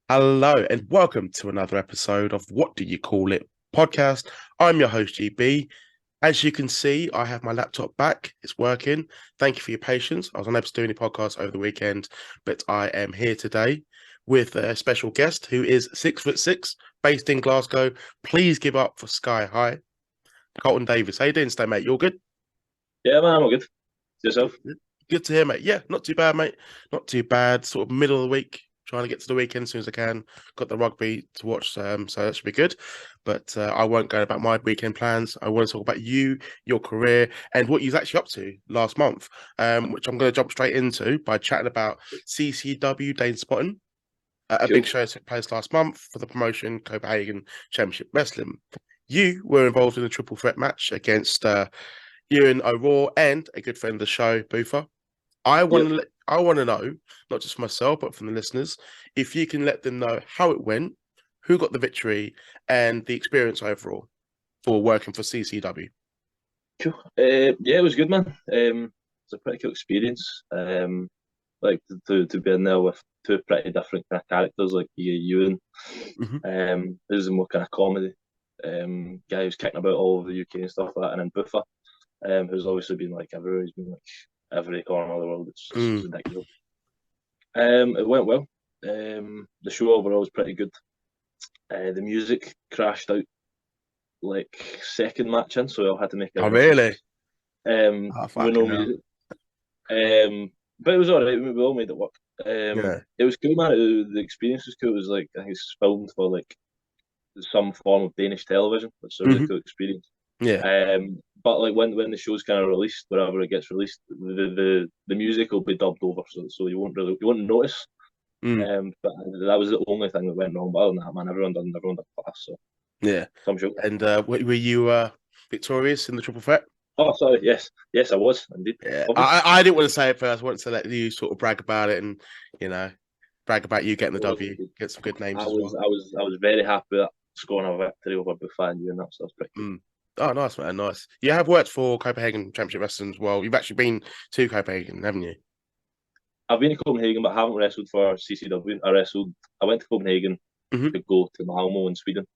Hello and welcome to another episode of What Do You Call It podcast. I'm your host, GB. As you can see, I have my laptop back. It's working. Thank you for your patience. I was unable to do any podcasts over the weekend, but I am here today with a special guest who is 6'6", based in Glasgow. Please give up for Sky High, Colton Davis. How you doing today, mate? You all good? Yeah, man, I'm all good. Yourself? Good to hear, mate. Yeah, not too bad, mate. Not too bad. Sort of middle of the week, trying to get to the weekend as soon as I can. Got the rugby to watch, so that should be good. But I won't go about my weekend plans. I want to talk about you, your career, and what you was actually up to last month, which I'm going to jump straight into by chatting about CCW Dane Spotting. A Cool. big show took place last month for the promotion Copenhagen Championship Wrestling. You were involved in a triple threat match against Ewan O'Rourke and a good friend of the show, Boofer. I want to know, not just for myself, but from the listeners, if you can let them know how it went, who got the victory, and the experience overall for working for CCW. Cool. Yeah, it was good, man. It's a pretty cool experience. Like to be in there with two pretty different kind of characters, like Ewan. This is more kind of comedy. Guy who's kicking about all over the UK and stuff like that, and then Buffer, who's obviously been like everywhere. He's been like every corner of the world. It's ridiculous. It went well. The show overall was pretty good. The music crashed out like second match in, so I had to make Oh, adjustments. really? With no music. But it was all right. We all made it work. Yeah. It was cool, man. The experience was cool. It was like I think it's filmed for like some form of Danish television, which is a really cool experience. Yeah. But like when the show's kind of released, wherever it gets released, the music will be dubbed over, so you won't notice. But that was the only thing that went wrong. But other than that, man, everyone done class. So Yeah. some show. And were you victorious in the triple threat? Oh, sorry. Yes, I was indeed. Yeah. I didn't want to say it first. I wanted to let you sort of brag about it and, brag about you getting the W, get some good names as well. I was very happy with that, scoring a victory over Buffon and that, so that's pretty cool. Oh, nice, man, nice. You have worked for Copenhagen Championship Wrestling as well. You've actually been to Copenhagen, haven't you? I've been to Copenhagen, but I haven't wrestled for CCW. I went to Copenhagen to go to Malmo in Sweden,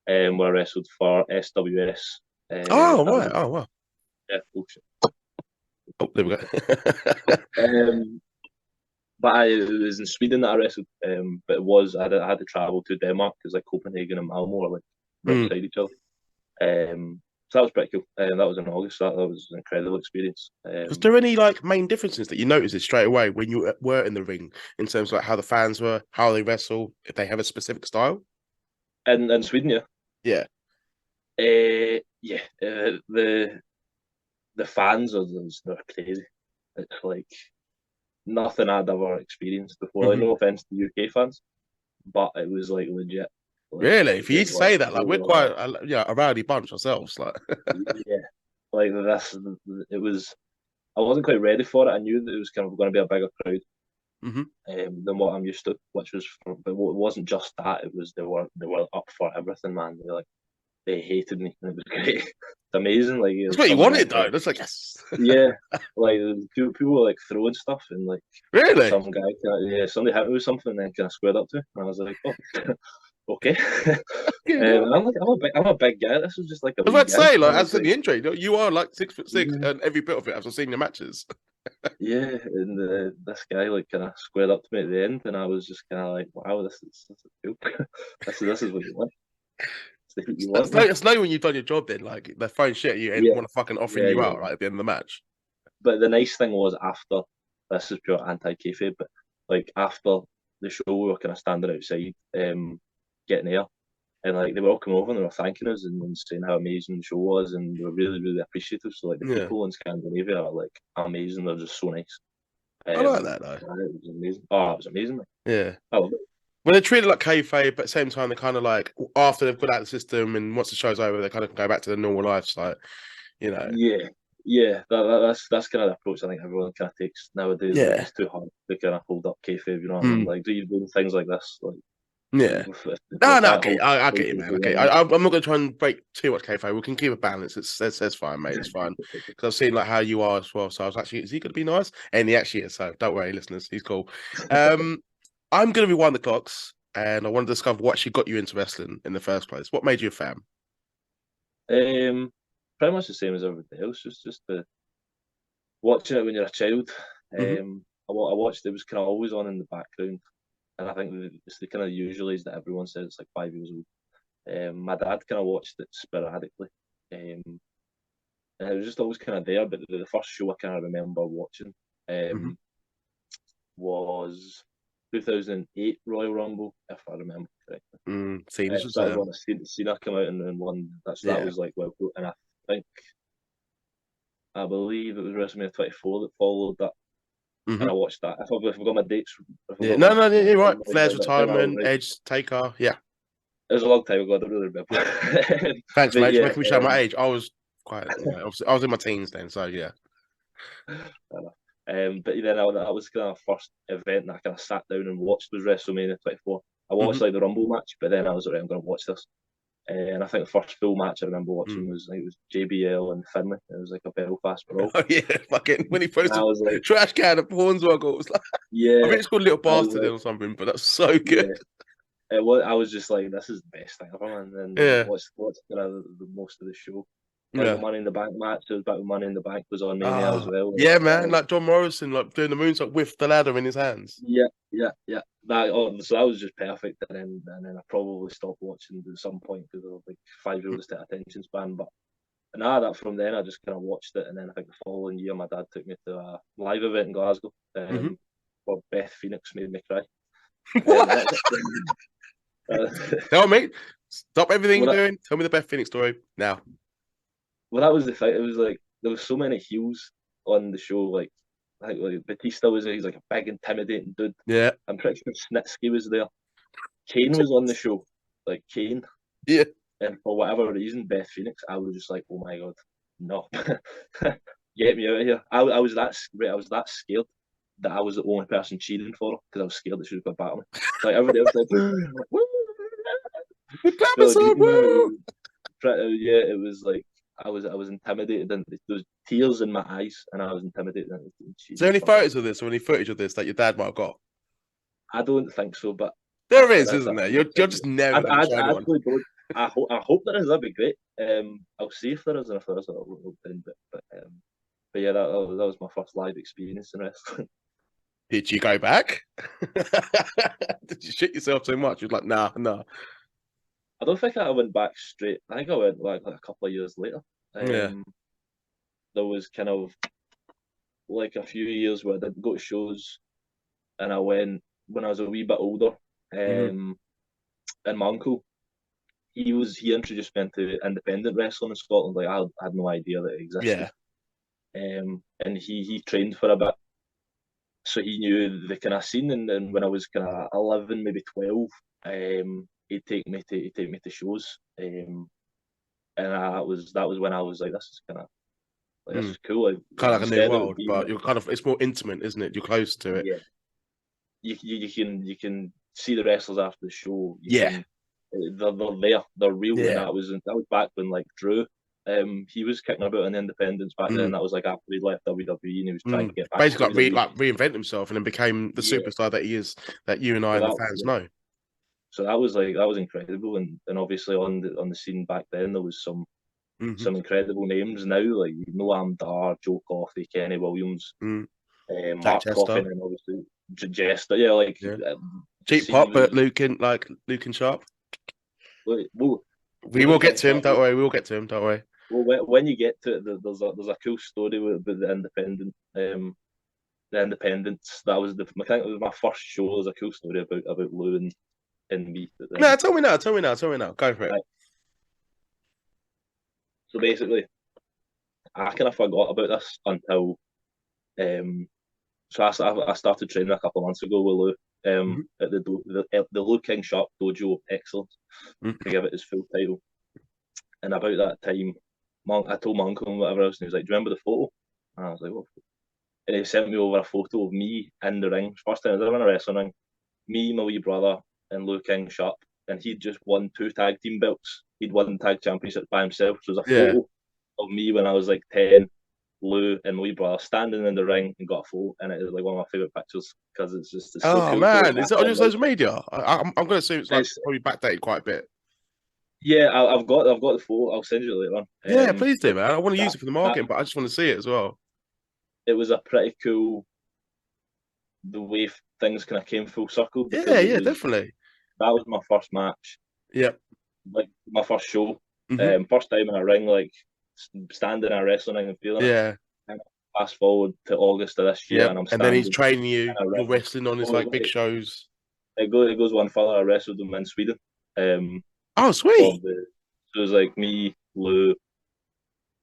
where I wrestled for SWS. Oh, right. Oh, wow. Yeah, bullshit. Oh, there we go. But it was in Sweden that I wrestled. But I had to travel to Denmark because like Copenhagen and Malmo are like right beside each other. So that was pretty cool. That was in August. That was an incredible experience. Was there any like main differences that you noticed straight away when you were in the ring in terms of like how the fans were, how they wrestle, if they have a specific style? In Sweden, yeah. Yeah. The fans they're crazy. It's like nothing I'd ever experienced before. Like, no offense to UK fans, but it was like legit. Like, really? For you to say that, like we're quite a rowdy bunch ourselves. Like, yeah, like this. It was. I wasn't quite ready for it. I knew that it was kind of going to be a bigger crowd than what I'm used to, which was. But it wasn't just that. It was they were up for everything, man. They hated me, and it was great. It's amazing. Like that's what you wanted, though. That's like yes. Yeah, like people were like throwing stuff and like really some guy, somebody hit me with something and then kind of squared up to, and I was like, oh, okay. I'm a big guy. This was just like a. I was about to say, like, as in the intro, you are like 6'6", and every bit of it. I've seen your matches. Yeah, and this guy like kind of squared up to me at the end, and I was just kind of like, wow, this is cool. this is what you want. It's no when you've done your job. Then like they're throwing shit at you and want to fucking offering you out right at the end of the match. But the nice thing was after, this is pure anti-kayfabe, but like after the show, we were kind of standing outside, getting air, and like they were all coming over and they were thanking us and saying how amazing the show was, and they were really, really appreciative. So like the people in Scandinavia are like amazing. They're just so nice. I like that though. It was amazing. Oh, it was amazing. Man. Yeah, I love it. When they're treated like kayfabe, but at the same time, they're kind of like after they've got out of the system and once the show's over, they kind of go back to their normal lives, like Yeah. That's kind of the approach I think everyone kind of takes nowadays. Yeah, like, it's too hard to kind of hold up kayfabe. You know what I mean? Like, do you do things like this? Like, Yeah. No, With no, that okay, whole I get you, situation man. going Okay, on. I'm not going to try and break too much kayfabe. We can keep a balance. That's fine, mate. It's fine because I've seen like how you are as well. So I was actually, is he going to be nice? And he actually is. So don't worry, listeners. He's cool. Um, I'm going to rewind the clocks, and I want to discover what actually got you into wrestling in the first place. What made you a fan? Pretty much the same as everybody else. Just the watching it when you're a child. Hmm. I watched it was kind of always on in the background, and I think it's the kind of usual age that everyone says it's like 5 years old. My dad kind of watched it sporadically, um, and it was just always kind of there. But the first show I kind of remember watching Hmm. um, was 2008 Royal Rumble, if I remember correctly. See, this was So that was when I Cena come out and won. That yeah. was like well, and think I believe it was WrestleMania 24 that followed that, and Hmm. I watched that. If I've got my dates, if I've Yeah. got No, my, no, my you're right. timeline Flair's right, I think I was retirement, right. Edge, Taker. Yeah. It was a long time ago. I don't really remember. Thanks, But mate. You're yeah, making me show my age. I was quite, obviously, I was in my teens then. So yeah. but then that was kind of first event that I kind of sat down and watched was WrestleMania 24. I watched Hmm. like the Rumble match, but then I was like, I'm going to watch this. And I think the first full match I remember watching was like it was JBL and Finlay. It was like a Belfast brawl, Oh yeah, fucking when he and throws I the was like, trash can at Hornswoggle. It was like, I yeah, think it's called Little I was Bastard like, or something, but that's so good. yeah. It was. I was just like, this is the best thing ever, man. And Yeah, what's kind of the most of the show, like the yeah. Money in the Bank match. It was back when Money in the Bank was on Mania as Ah, well. yeah, man. Like John Morrison, like doing the moonsault with the ladder in his hands. Yeah. So that was just perfect. And then I probably stopped watching at some point because I was like 5 year old state attention span. But that from then I just kind of watched it. And then I think the following year my dad took me to a live event in Glasgow. Hmm. Where Beth Phoenix made me cry. What? That, Tell me. Stop everything well, you're that, doing. Tell me the Beth Phoenix story now. well, that was the thing. It was like there was so many heels on the show. I think like Batista he's like a big intimidating dude. Yeah, I'm pretty sure Snitsky was there. Kane was on the show, like Kane. yeah. And for whatever reason, Beth Phoenix, I was just like, oh my god, no, get me out of here. I was that scared that I was the only person cheering for her because I was scared that she was going to battle me. Like everybody else, like, woo! The clap is Like, on. Woo! yeah, it was like I was intimidated, and there was tears in my eyes, and I was intimidated and Is there cheering any for her. photos of this or any footage of this that your dad might have got? I don't think so, but There is, that's isn't there? You're just never going to show I anyone. actually don't. I hope there is. That'd be great. I'll see if there is, and if there is, I'll look in. But yeah, that was my first live experience in wrestling. Did you go back? Did you shit yourself so much? You're like, nah, nah. I don't think I went back straight. I think I went like a couple of years later. Yeah. Um, there was kind of like a few years where I didn't go to shows, and I went when I was a wee bit older. Hmm. And my uncle, he introduced me into independent wrestling in Scotland. Like I had no idea that it existed. Yeah. And he trained for a bit, so he knew the kind of scene. And when I was kind of 11, maybe 12, he'd take me to shows. And that was when I was like, this is kind of like this Mm. is cool. Kind of like a new Instead of world, being but you're kind of, it's more intimate, isn't it? You're close to it. yeah, you can see the wrestlers after the show. You Yeah. can they're there, they're real, and Yeah. that was back when like Drew, he was kicking about in independence back then. Mm. That was like after he left WWE and he was trying Mm. to get back to Basically, WWE. like reinvent himself and then became the Yeah, superstar that he is, that you and I so and the that fans yeah. know. So that was incredible, and obviously on the scene back then there was Hmm. some incredible names now like Noam Dar, Joe Coffey, Kenny Williams, Mm. Jack Mark Coffey, Chester. and obviously Jester. Yeah, like Yeah. the Cheap scene pop, but was. Luke and Sharp. Well, We will Luke get and to him. Sharp. Don't worry. We will get to him. Don't worry. Well, when you get to it, there's a cool story with the Independents. I think it was my first show. There's a cool story about Lou and me at the No, tell me now. Tell me now. Tell me now. Go for it. Right. So basically, I kind of forgot about this until um. So I started training a couple of months ago with Lou Mhm. at the Lou King Sharp Dojo of Excellence, Mhm. to give it his full title. And about that time, I told my uncle and whatever else, and he was like, "Do you remember the photo?" And I was like, "What?" And he sent me over a photo of me in the ring. First time I was ever in a wrestling ring. Me, my wee brother, and Lou King Sharp, and he'd just won 2 tag team belts. He'd won the tag championships by himself. So there's a photo of me when I was like 10, Lou and my wee brother standing in the ring and got a photo, and it is like one of my favorite pictures because it's so Oh cool. man, is it on your social media? I'm going to assume it's like It's, probably backdated quite a bit. yeah, I've got the photo. I'll send you it later on. Yeah, please do, But man. I want to use that, it for the that marketing, but I just want to see it as well. it was a pretty cool the way things kind of came full circle because Yeah, definitely. that was my first match, Yep. like my first show, Mm-hmm. first time in a ring, like standing in a wrestling ring and feeling it. Yeah. And fast forward to August of this year, Yep. and I'm And then he's standing training you. in a You're ring. wrestling on his Oh, like big shows. it goes one further. I wrestled him in Sweden. Um, Oh, for sweet. so it was like me, Lou,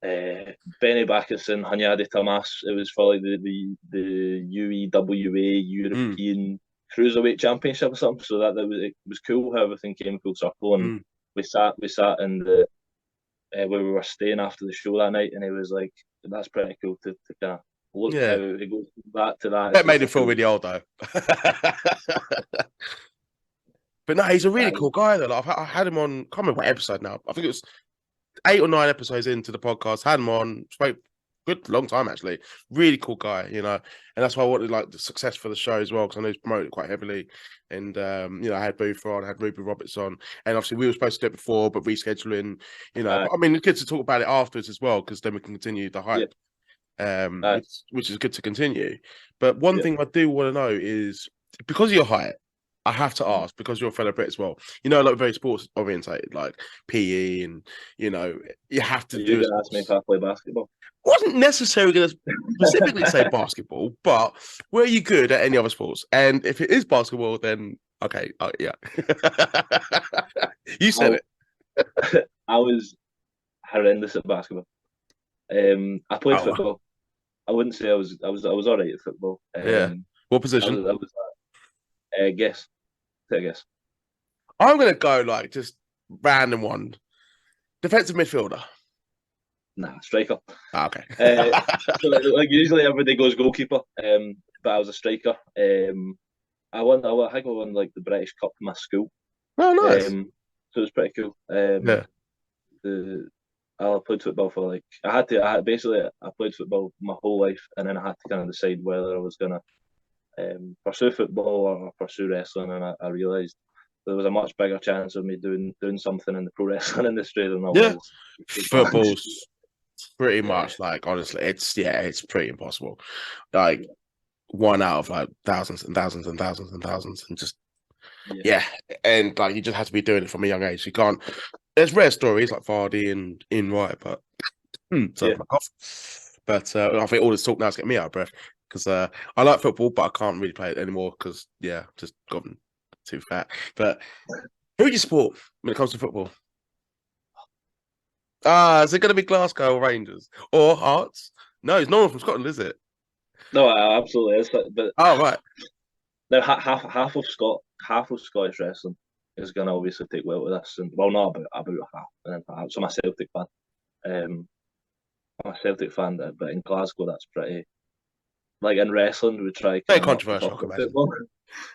Benny Bacchus, and Hanyadi Tamas. It was for like the UEWA Mm, European Cruiserweight Championship or something. So that was it was cool how everything came full circle, and mm. we sat in the where we were staying after the show that night, and it was like that's pretty cool to kind of look how Yeah. it goes from that to that. That It's made him a feel cool. really old though. But no, he's a really That cool guy though. Like, I had him on, can't remember what episode now. I think it was 8 or 9 episodes into the podcast. Had him on, spoke good long time actually. Really cool guy, you know, and that's why I wanted like the success for the show as well because I know he's promoted quite heavily. And I had Booth on, I had Ruby Roberts on, and obviously we were supposed to do it before, but rescheduling, uh, But I mean, it's good to talk about it afterwards as well because then we can continue the yeah, hype, uh, which is good to continue. But one yeah, thing I do want to know is because of your height. I have to ask because you're a fellow Brit as well. Like very sports orientated, like PE, and you have to Are you do a gonna ask me if I play basketball? wasn't necessarily going to specifically say basketball, but were you good at any other sports? And if it is basketball, then okay, yeah, you said I, it. I was horrendous at basketball. I played Oh, football. I wouldn't say I was all right at football. yeah. What I position? was I was guess take a guess. I'm going to go like just random one. Defensive midfielder. Nah, striker. Okay. So like usually everybody goes goalkeeper. But I was a striker. I think I won like the British Cup in my school. Oh, nice. So it was pretty cool. Yeah. The I played football for like basically I played football my whole life, and then I had to kind of decide whether I was gonna pursue football or pursue wrestling, and I realised there was a much bigger chance of me doing something in the pro wrestling industry than there Yeah. was football. Football's pretty Yeah, much like honestly, it's pretty impossible. Like one out of like thousands and thousands and thousands and thousands, and just yeah, yeah, and like you just have to be doing it from a young age. You can't. There's rare stories like Vardy and in Wright, but sorry yeah. for my cough. But I think all this talk now is getting me out of breath because I like football, but I can't really play it anymore because just gotten too fat. But who do you support when it comes to football? Is it going to be Glasgow or Rangers or Hearts? No, it's no one from Scotland, is it? No, absolutely is. But Oh right, now half of Scottish wrestling is going to obviously take well with this, and well, not about half, and then half. So I'm a Celtic fan. I'm a Celtic fan, but in Glasgow, that's pretty. Like in wrestling, we try very kind of not to controversial, I talk can about imagine. football.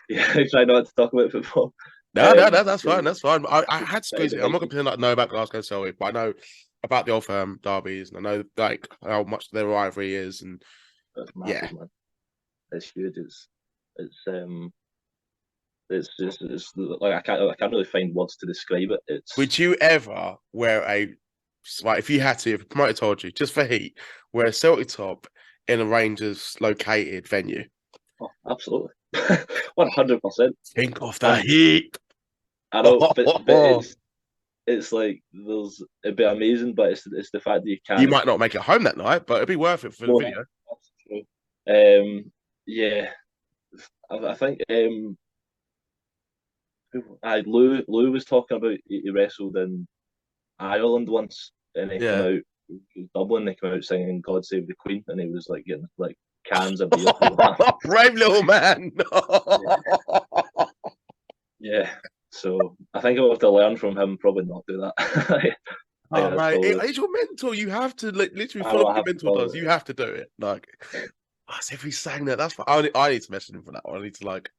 Yeah, we try not to talk about football. No, that's fine. So That's fine. I had to pretty squeeze it. I'm not going to divisive. pretend like I know about Glasgow Celtic, but I know about the old firm derbies, and I know like how much their rivalry is, and It's yeah. massive, man. It's huge. It's um it's like I can't really find words to describe it. It's Would you ever wear if you had to, if a promoter told you just for heat, wear a Celtic top in a Rangers located venue? absolutely 100%. Think of the And heat. I know, but it's like it'd be amazing, but it's the fact that you You can't. might not make it home that night, but it'd be worth it for the No, video. that's true. Yeah, I think Lou was talking about he wrestled in Ireland once, and he came Yeah. out Dublin. They came out singing "God Save the Queen," and he was like getting like cans of beer thrown at him. Brave little man. Yeah, so I think I'll have to learn from him. Probably not do that. I think Oh, that's right. probably. It's your mentor. You have to literally I follow know I what your have to mentor follow does. it. You have to do it. Like, as if he sang that. That's fine. I need to message him for that one. I need to like.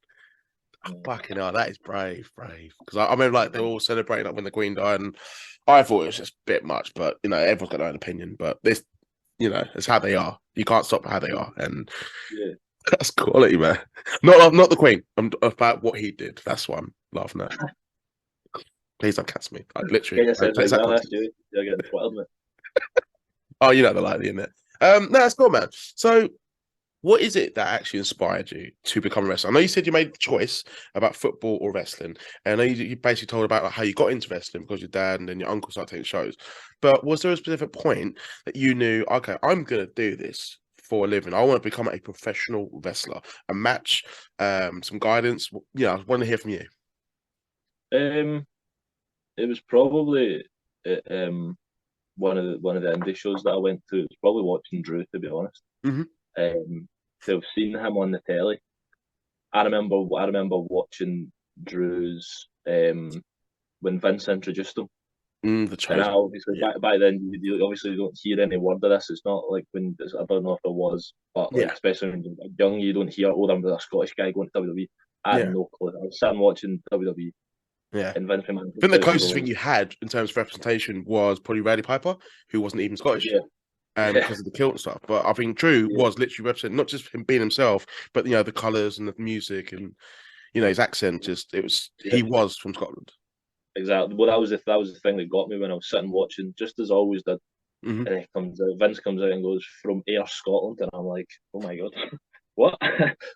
Fucking hell, that is brave. Because I mean, like, they were all celebrating like when the Queen died, and I thought it was just a bit much. But everyone's got their own opinion. But this, it's how they are. You can't stop how they are, and Yeah. that's quality, man. Not the Queen. I'm about what he did. That's what I'm laughing at. Please don't catch me. Like, literally, Yeah, it sounds take like that that. That's context. you. You're getting Twitter, mate. Oh, the lightning in it. No, that's cool, man. So, what is it that actually inspired you to become a wrestler? I know you said you made the choice about football or wrestling, and I know you basically told about like, how you got into wrestling because your dad and then your uncle started taking shows. But was there a specific point that you knew, okay, I'm gonna do this for a living? I want to become a professional wrestler. A match, some guidance. I want to hear from you. Um, it was probably one of the indie shows that I went to. It was probably watching Drew, to be honest. Mm-hmm. To have seen him on the telly. I remember watching Drew's when Vince introduced him. The And I chosen. obviously Yeah. back then you obviously don't hear any word of this. It's not like when I don't know if it was, but like Yeah. especially when you're young, you don't hear oh, I'm a Scottish guy going to WWE. I had Yeah. no clue. I was sitting watching WWE Yeah. and Vince I think McMahon the out closest thing was you had in terms of representation was probably Roddy Piper, who wasn't even Scottish, yeah, yeah, because of the kilt and stuff. But I think Drew yeah, was literally representing not just him being himself, but the colours and the music and his accent. Just yeah, he was from Scotland. exactly. Well, that was the thing that got me when I was sitting watching, just as I always did. Mm-hmm. And Vince comes out and goes from Ayr, Scotland, and I'm like, oh my god, what?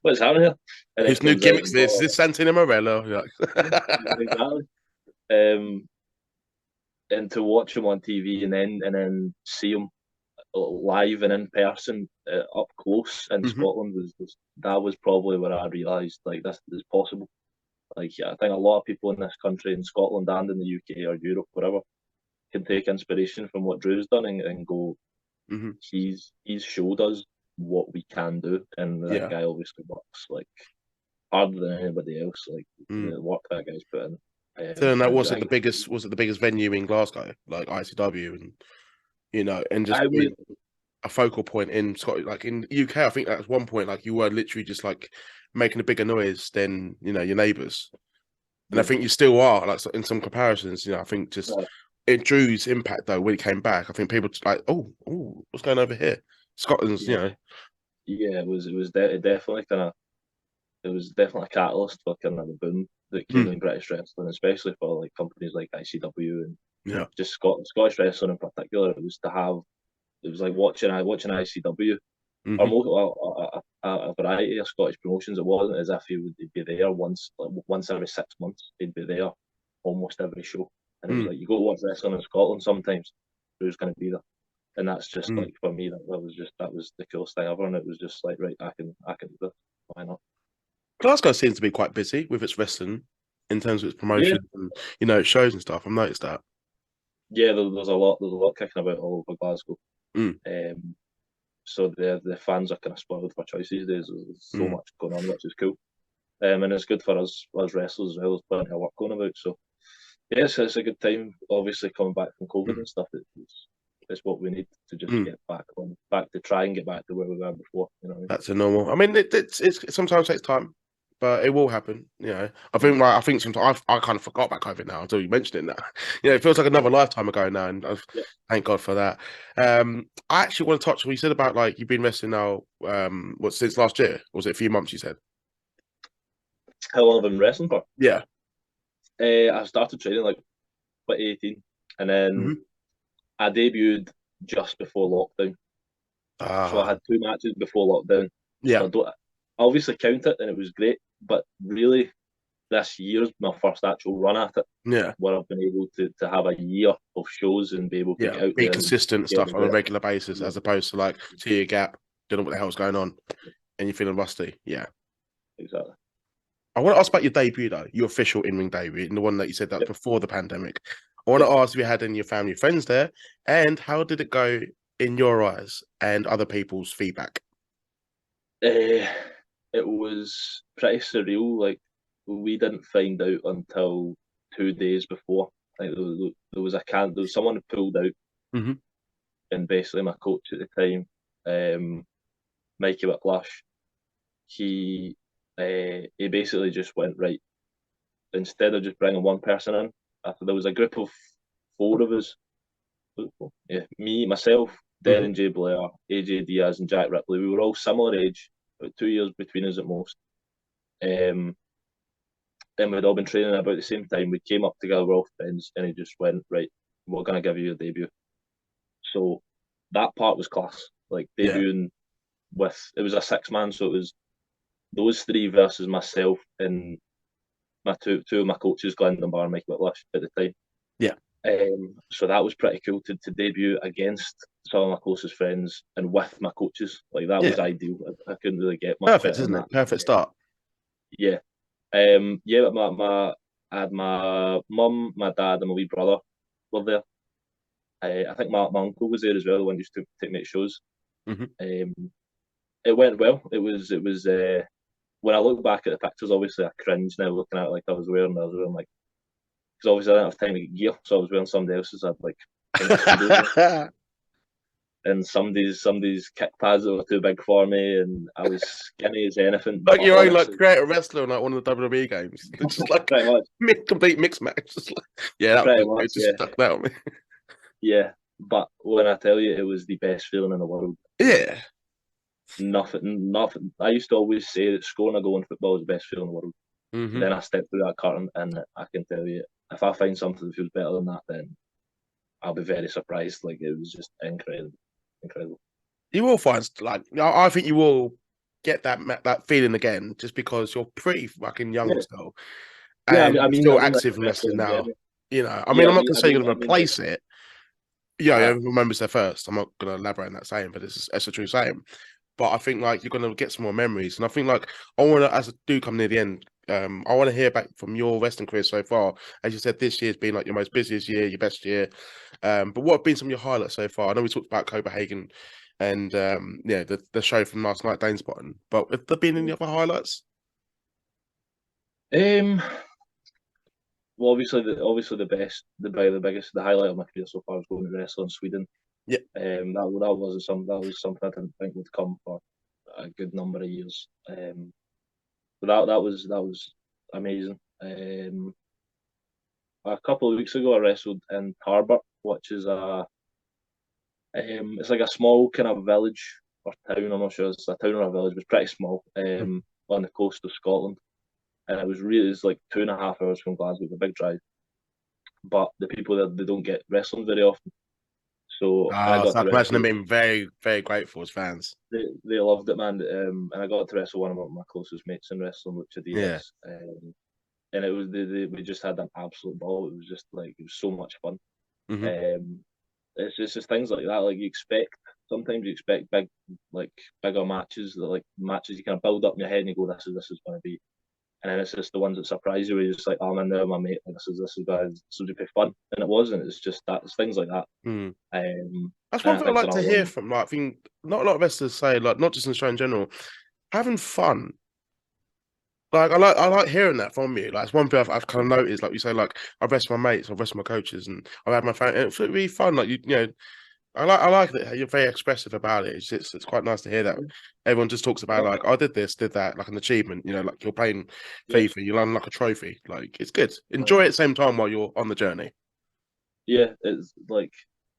What's happening here? And then Whose new comes out gimmicks and this? Is this Santino Morello? You're like, exactly. Um, and to watch him on TV and then see him live and in person up close in mm-hmm. Scotland that was probably where I realised like this is possible. Like I think a lot of people in this country, in Scotland and in the UK or Europe, wherever, can take inspiration from what Drew's done and go, Mm-hmm. he's showed us what we can do, and that Yeah. guy obviously works like harder than anybody else. Like Mm. the work that guy's put in. So then that was I it the think biggest? Was it the biggest venue in Glasgow, like ICW, and and just I would. being a focal point in Scotland, like in the UK? I think at one point, like you were literally just like making a bigger noise than your neighbours. And I Yeah. think you still are, like in some comparisons. I think just it Drew's impact though when he came back. I think people just like, oh, what's going over here? Scotland's, Yeah, yeah, definitely kind of it was definitely a catalyst for kind of the boom that came mm, in British wrestling, especially for like companies like ICW and yeah, just Scottish wrestling in particular. It was like watching ICW or hmm a variety of Scottish promotions. It wasn't as if he'd be there once every 6 months. He'd be there almost every show, and it was mm, like you go watch wrestling in Scotland sometimes. Who's going to be there? And that's just mm. like for me that was the coolest thing ever, and it was just like right, I can do this. Why not? Glasgow seems to be quite busy with its wrestling in terms of its Yeah, promotion and shows and stuff. I've noticed that. yeah. There's a lot kicking about all over Glasgow. Mm, Um, so the fans are kind of spoiled for choice these days. There's so mm, much going on, which is cool. And it's good for us wrestlers as well. There's plenty of work going about. So yes, it's a good time. Obviously, coming back from COVID mm, and stuff, it's what we need to just mm. get back to try and get back to where we were before. You know what That's a normal. I mean, it sometimes takes time, but it will happen. I I mean? think like I think sometimes I kind of forgot about COVID now until you mentioned it now. It feels like another lifetime ago now, and Yeah. thank God for that. I actually want to touch. What you said about like you've been wrestling now. What since last year? Or was it a few months? You said. How long have I been wrestling for? Yeah. I started training like 2018, and then hmm I debuted just before lockdown. So I Ah. had two matches before lockdown. Yeah. So I don't I obviously count it, and it was great. But really, this year's my first actual run at it, Yeah. where I've been able to have a year of shows and be able to Yeah. get out Be there and consistent get stuff the on a bit. regular basis, Yeah, as opposed to like 2 year gap. Don't know what the hell's going on, and you're feeling rusty. Yeah. exactly. I want to ask about your debut though, your official in-ring debut, and the one that you said that Yep. before the pandemic. I want Yep. to ask if you had any of your family friends there, and how did it go in your eyes and other people's feedback? Uh, it was pretty surreal. Like we didn't find out until 2 days before. Like there was someone who pulled out, hmm and basically my coach at the time, Mikey Whiplash, he he basically just went, right, instead of just bringing one person in, after there was a group of four of us, yeah, me, myself, Hmm. Darren J. Blair, AJ Diaz, and Jack Ripley. We were all similar age, about 2 years between us at most. Um, and we'd all been training about the same time. We came up together, we're all friends, and he just went, right, we're going to give you your debut. So that part was class. Like Yeah. debuting with, it was a 6 man, so it was those three versus myself and my two of my coaches, Glenn Dunbar and Mike Whitlash at the time. Yeah. So that was pretty cool to debut against some of my closest friends and with my coaches. Like that was Yeah. ideal. I couldn't really get much Perfect, better than isn't that. it? Perfect start. Yeah. Yeah, but I had my mum, my dad, and my wee brother were there. I think my uncle was there as well, the one who used to take me to shows. Hmm. Um, it went well. It was when I look back at the pictures, obviously I cringe now looking at it like I was wearing like, because obviously I didn't have time to get gear, so I was wearing somebody else's. I had like pink speedos and somebody's kick pads that were too big for me, and I was skinny as anything. Like But your own like honestly, creative wrestler in like one of the WWE games. It's just like pretty much, complete mix match. Just like, yeah, that pretty was much, it. Just yeah, stuck that on me. yeah. But when I tell you, it was the best feeling in the world. Like Yeah. nothing. I used to always say that scoring a goal in football is the best feeling in the world. Hmm. Then I stepped through that curtain, and I can tell you, if I find something that feels better than that, then I'll be very surprised. Like it was just incredible, incredible. You will find like I think you will get that feeling again just because you're pretty fucking young Yeah, still yeah. and you're I still mean, like active in wrestling wrestling in now. general. You know, I mean, Yeah, I'm not gonna say you're gonna I mean, like, replace it. Yeah, uh, everyone remembers their first. I'm not gonna elaborate on that saying, but it's a true saying. But I think like you're gonna get some more memories, and I think like I want to, as I do come near the end, I want to hear back from your wrestling career so far. As you said, this year's been like your most busiest year, your best year. But what have been some of your highlights so far? I know we talked about Copenhagen and yeah, the show from last night, Dane Spotting. But have there been any other highlights? um, well, obviously the best, the biggest, the highlight of my career so far was going to wrestle in Sweden. Yeah. That was something I didn't think would come for a good number of years. But that was amazing. A couple of weeks ago, I wrestled in Tarbert, which is it's like a small kind of village or town. I'm not sure it's a town or a village, but it's pretty small. On the coast of Scotland, and it's like 2.5 hours from Glasgow. It's a big drive, but the people there they don't get wrestling very often. So I Oh, got so I to can imagine them wrestle. being very, very grateful as fans. They loved it, man. And I got to wrestle one of my closest mates in wrestling, Lucha Yeah. Diaz. And it was we just had an absolute ball. It was just like it was so much fun. Hmm. Um, it's just things like that. Like you expect sometimes you expect like bigger matches, like matches you kind of build up in your head and you go, this is going to be, and then it's just the ones that surprise you. Where you're just like, oh, I'm in there with my mate. Like, this is going to be fun, and it wasn't. It's just that it's things like that. Mm. That's And one I thing I think it's like to another hear one. from. Like, I think not a lot of wrestlers say, like, not just in the show in general, having fun. Like I like hearing that from you. Like it's one thing I've kind of noticed. Like you say, like I've wrestled my mates, I've wrestled my coaches, and I've had my family. And it's really fun. Like you know, I like that you're very expressive about it. It's quite nice to hear that. Everyone just talks about Yeah, like I did this, did that, like an achievement. You know, like you're playing yeah, FIFA, you unlock a trophy. Like it's good. Enjoy it at the same time while you're on the journey. yeah. It's like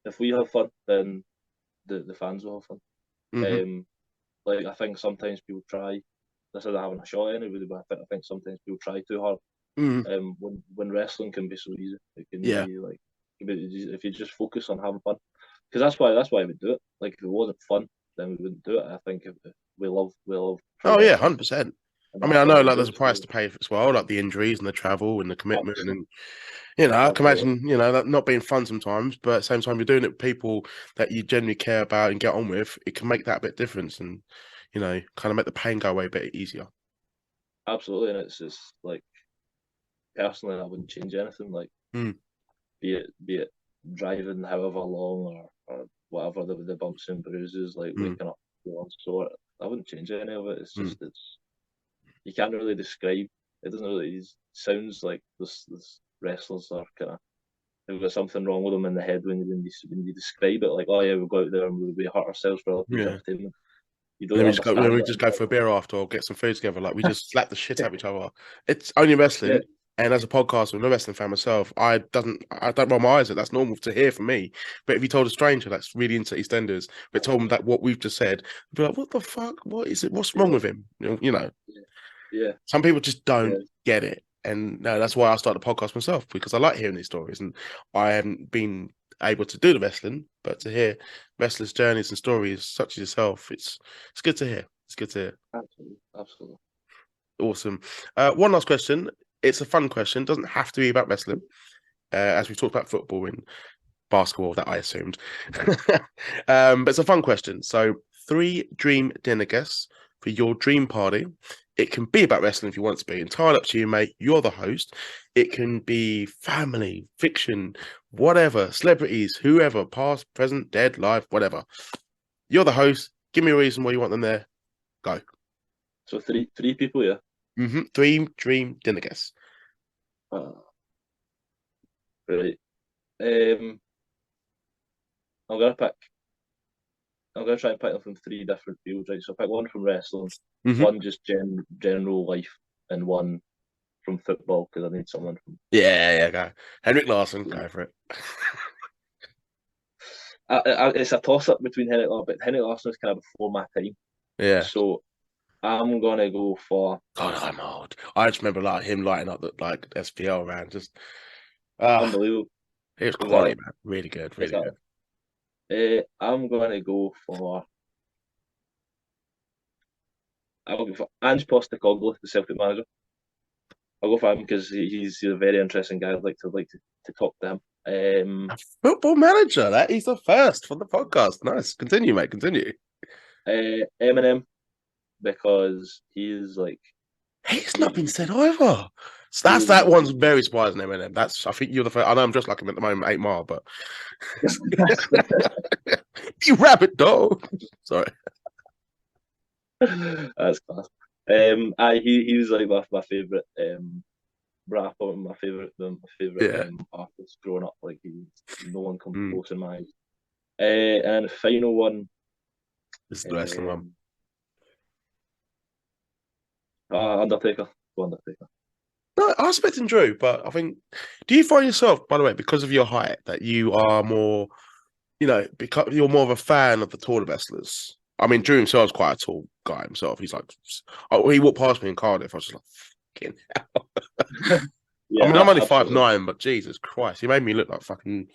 if we have fun, then the fans will have fun. Hmm. Um, like I think sometimes people try. This isn't having a shot at anybody, but I think sometimes people try too hard. Hmm. When wrestling can be so easy, it can Yeah. be like if you just focus on having fun, because that's why we do it. Like if it wasn't fun, then we wouldn't do it. I think if we love pro Oh yeah, wrestling, 100%. and I mean, that's I why know we like do there's it. a price So to pay as well, like the injuries and the travel and the commitment, absolutely, and you know, I can absolutely. imagine that not being fun sometimes, but at the same time, you're doing it with people that you genuinely care about and get on with. It can make that a bit difference, and kind of make the pain go away a bit easier. Absolutely, and it's just like personally, I wouldn't change anything. Like Mm, be it driving however long or whatever the bumps and bruises, like mm, waking up feeling sore. I wouldn't change any of it. It's mm. just it's you can't really describe. It doesn't really. It sounds like this wrestlers are kind of they've got something wrong with them in the head when you describe it. Like, oh yeah, we go out there and we hurt ourselves for other people's Yeah. entertainment. you And don't then understand we it just go until for a beer after or get some food together. Like we just slap the shit out of each other. It's only wrestling. yeah, And as a podcaster, I'm a wrestling fan myself. I don't roll my eyes at. That's normal to hear from me. But if you told a stranger that's really into EastEnders, but told them that what we've just said, they'd be like, "What the fuck? What is it? What's wrong yeah, with him?" You know. yeah, yeah, Some people just yeah. don't get it. And no, that's why I started the podcast myself, because I like hearing these stories. And I haven't been able to do the wrestling, but to hear wrestlers' journeys and stories such as yourself, it's good to hear. It's good to hear. Absolutely, absolutely. Awesome. One last question. It's a fun question. Doesn't have to be about wrestling. As we've talked about football and basketball, that I assumed. But it's a fun question. So, 3 dream dinner guests for your dream party. It can be about wrestling if you want to be. Entirely up to you, mate. You're the host. It can be family, fiction, whatever, celebrities, whoever, past, present, dead, live, whatever. You're the host. Give me a reason why you want them there. Go. So three people, yeah. 3 dream dinner guests. Uh, right. Um, I'm gonna pick. I'm gonna try and pick them from 3 different fields, right? So I pick one from wrestling, Hmm. one just general life, and one from football because I need someone from. Yeah, go. Henrik Larsson, go for it. It's a toss up between Henrik Larsson, but Henrik Larsson is kind of before my time, Yeah. so I'm gonna go for God, I'm old. I just remember like him lighting up the like SPL man. Just ah, unbelievable. it was quality, Exactly, man. Really good, really exactly. good. I'm gonna go for. I'll go for Ange Postecoglou, the Celtic manager. I'll go for him because he's a very interesting guy. I'd like to talk to him. A football manager. That is the first for the podcast. Nice. Continue, mate. Continue. Eminem because he's like He's not been he, said either. So he that's is that not. one's very surprising, Eminem. That's I think you're the first. I know I'm just like him at the moment, 8 Mile, but you rabbit dog. Sorry. That's class. He was like my favorite rapper, my favorite Yeah. artist growing up. Like no one comes Mm, close in my eyes. And the final one, this is the wrestling one. um, Undertaker. Go Undertaker. No, I was expecting Drew, but I think. Do you find yourself, by the way, because of your height, that you are more, because you're more of a fan of the taller wrestlers? I mean, Drew himself's quite a tall guy himself. He's like, oh, he walked past me in Cardiff. I was just like, fucking. I Yeah, mean, I'm only five absolutely. nine, but Jesus Christ, he made me look like fucking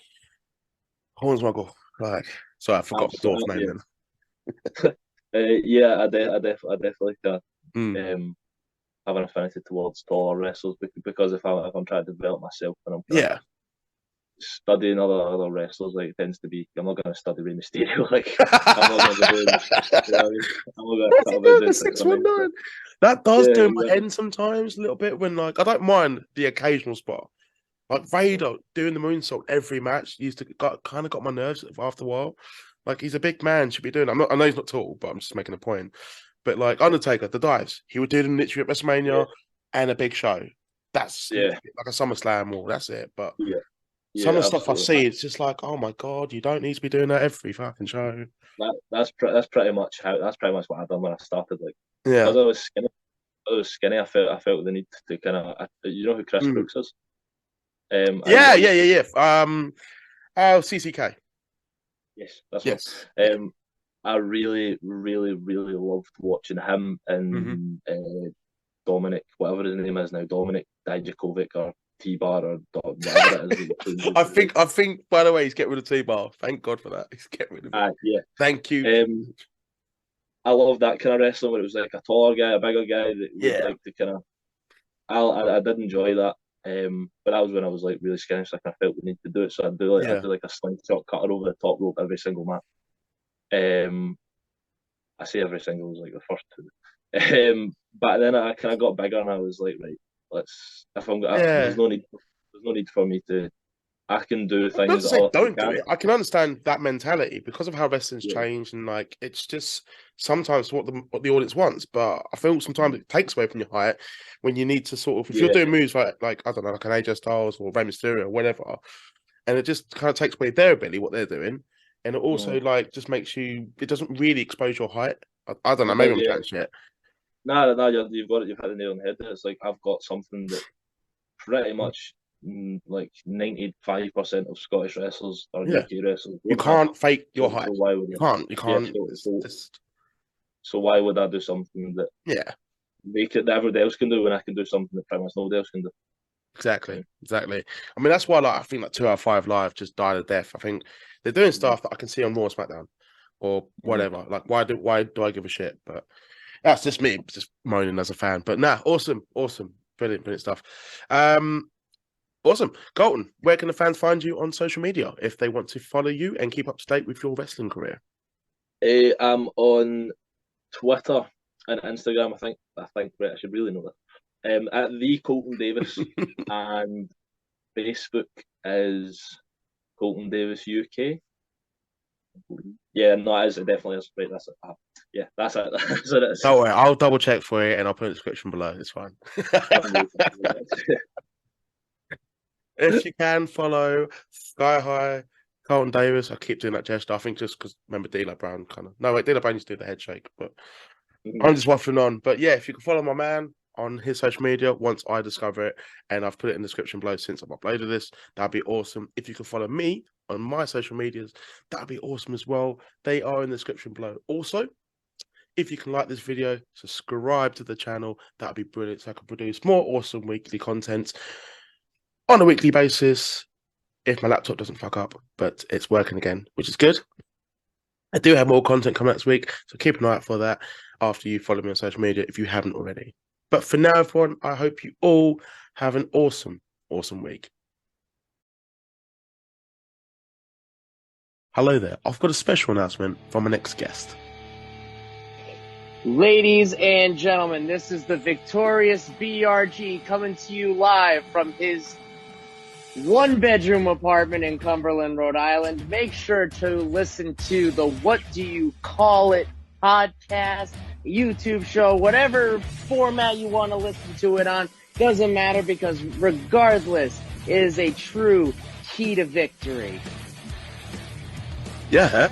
Hornswoggle. Like, sorry, I forgot the dwarf name Yeah. then. Yeah, I definitely Mm, um have an affinity towards taller wrestlers because if I'm trying to develop myself and I'm kind of yeah. studying other wrestlers, like it tends to be I'm not going to study Rey Mysterio. Like I'm not going to be doing, you know what I mean? I'm not going to What's cut he about doing the doing 619? six That does Yeah, do my exactly. head sometimes a little bit when, like, I don't mind the occasional spot. Like Vader doing the moonsault every match used to kind of got my nerves after a while. Like he's a big man, should be doing. I know he's not tall, but I'm just making a point. But like Undertaker, the dives, he would do them literally at Yeah, WrestleMania and a big show. That's yeah, like a SummerSlam or that's it. But yeah, some yeah, of the stuff I absolutely. see, it's just like, oh my god, you don't need to be doing that every fucking show. That's pretty much what I done when I started. Like Yeah. because I was skinny. I felt the need to kind of you know who Chris Mm. Brooks is. Yeah, I yeah, used to yeah, yeah. Oh, CCK. Yes, that's one. Yes. Yeah. Um, I really, really, really loved watching him Hmm. and Dominic, whatever his name is now, Dominic Dijakovic or T-Bar or whatever it is that he changes. I think. By the way, he's getting rid of T-Bar. Thank God for that. He's getting rid of it. Yeah. Thank you. I love that kind of wrestling where it was like a taller guy, a bigger guy that would Yeah. like to kind of. I did enjoy that. But that was when I was like really skinny, so I kind of felt the need to do it. So I'd Yeah. do like a slingshot cutter over the top rope every single match. Um, I say every single was like the first two. But then I kind of got bigger and I was like, right, let's. If I'm Yeah. there's no need for me to. I can do Not things to that say other people don't do can't. it. I can understand that mentality because of how wrestling's Yeah, changed and like it's just sometimes what the audience wants. But I feel sometimes it takes away from your height when you need to sort of if you're yeah, doing moves like I don't know, like an AJ Styles or Rey Mysterio or whatever, and it just kind of takes away their ability, what they're doing. And it also mm, like just makes you it doesn't really expose your height. I don't know. But Maybe like, I'm yeah, chatting shit. no, you've got it. You've hit the nail on the head. It's like I've got something that pretty much like 95% of Scottish wrestlers or Yeah, UK wrestlers you don't have. can't fake your So hype. why would You I? can't. You Yeah, can't. It's just so why would I do something that yeah. that everybody else can do when I can do something that pretty much nobody else can do? Exactly, exactly. I mean, that's why like I think like 2 out of 5 Live just died a death. I think they're doing stuff that I can see on Raw, SmackDown, or Mm-hmm. whatever. Like, why do I give a shit? But that's just me, just moaning as a fan. But nah, awesome, brilliant stuff. Um, awesome, Colton. Where can the fans find you on social media if they want to follow you and keep up to date with your wrestling career? I'm on Twitter and Instagram. I think right, I should really know that. At the Colton Davis, and Facebook is Colton Davis UK. Yeah, no, it definitely is. Right, that's it. Yeah, that's it. That's what it is. Don't worry, I'll double check for you and I'll put a description below. It's fine. If you can follow Sky High, Carlton Davis, I keep doing that gesture. I think just because remember D'Lo Brown kind of. No, wait, D'Lo Brown used to do the head shake, but I'm just waffling on. But yeah, if you can follow my man on his social media once I discover it, and I've put it in the description below since I've uploaded this, that'd be awesome. If you can follow me on my social medias, that'd be awesome as well. They are in the description below. Also, if you can like this video, subscribe to the channel, that'd be brilliant. So I can produce more awesome weekly content on a weekly basis if my laptop doesn't fuck up, but it's working again, which is good. I do have more content coming next week, so keep an eye out for that after you follow me on social media if you haven't already. But for now, everyone, I hope you all have an awesome week. Hello there. I've got a special announcement from my next guest. Ladies and gentlemen, this is the victorious BRG coming to you live from his one-bedroom apartment in Cumberland, Rhode Island. Make sure to listen to the What Do You Call It podcast, YouTube show, whatever format you want to listen to it on. Doesn't matter, because regardless, it is a true key to victory. Yeah.